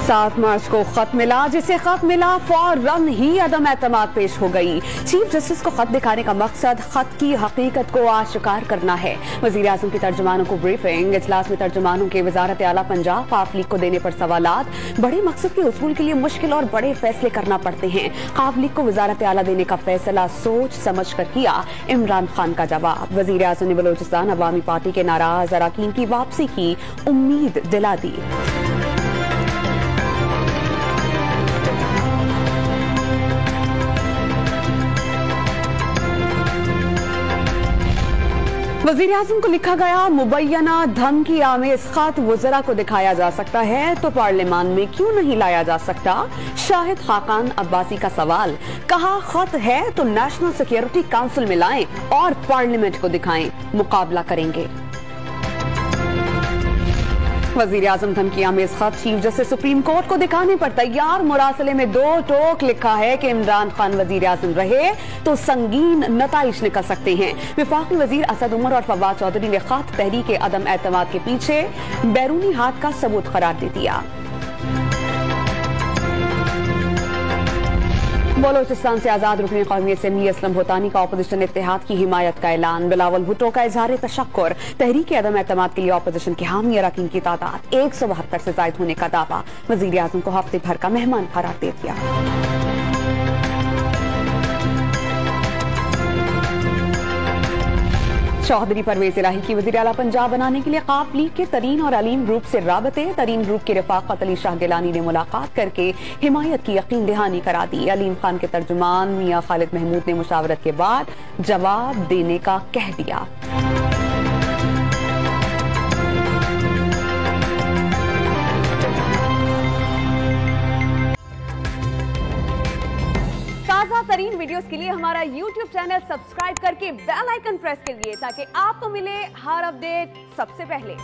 7 मार्च को खत मिला, जिसे खत मिला फौरन ही अदम एतमाद पेश हो गई। चीफ जस्टिस को खत दिखाने का मकसद खत की हकीकत को आश्कार करना है। वजीर आजम के तर्जुमानों को ब्रीफिंग, इजलास में तर्जुमानों के वजारत आला पंजाब काफ लीग को देने पर सवालात। बड़े मकसद के उसूल के लिए मुश्किल और बड़े फैसले करना पड़ते हैं। काफ लीग को वजारत आला देने का फैसला सोच समझ कर किया, इमरान खान का जवाब। वजीर आजम ने बलोचिस्तान अवामी पार्टी के नाराज अरकान की वापसी की उम्मीद दिला दी। वज़ीर आज़म को लिखा गया मुबैना धमकी आमेज खत वज़रा को दिखाया जा सकता है तो पार्लियामान में क्यों नहीं लाया जा सकता? शाहिद खाकान अब्बासी का सवाल। कहा खत है तो नेशनल सिक्योरिटी काउंसिल में लाएं और पार्लियामेंट को दिखाएं, मुकाबला करेंगे। वज़ीर आज़म धमकी आमेज खत चीफ जस्टिस सुप्रीम कोर्ट को दिखाने पर तैयार। मुरासले में 2 टोक लिखा है कि इमरान खान वज़ीर आज़म रहे तो संगीन नताइज निकल सकते हैं। वफाकी वज़ीर असद उमर और फवाद चौधरी ने खत तहरीक अदम एतमाद के पीछे बैरूनी हाथ का सबूत करार दे दिया। बलोचिस्तान से आजाद रुकन कौमी असेंबली असलम भूतानी का अपोजिशन इत्तेहाद की हिमायत का ऐलान। बिलावल भुट्टो का इजहार तशक्कुर। तहरीक अदम एतमाद के लिए अपोजिशन के हामी अरकान की तादाद 172 से जायद होने का दावा। वज़ीर आज़म को हफ्ते भर का मेहमान करार दे दिया। चौधरी परवेज इलाही की वज़ीर आला पंजाब बनाने के लिए काफ लीग के तरीन और अलीम ग्रुप से राबते। तरीन ग्रुप के रफाकत अली शाह गिलानी ने मुलाकात करके हिमायत की यकीन दहानी करा दी। अलीम खान के तर्जुमान मियां खालिद महमूद ने मुशावरत के बाद जवाब देने का कह दिया। ताज़ा तरीन वीडियोस के लिए हमारा YouTube चैनल सब्सक्राइब करके बेल आइकन प्रेस कीजिए ताकि आपको मिले हर अपडेट सबसे पहले।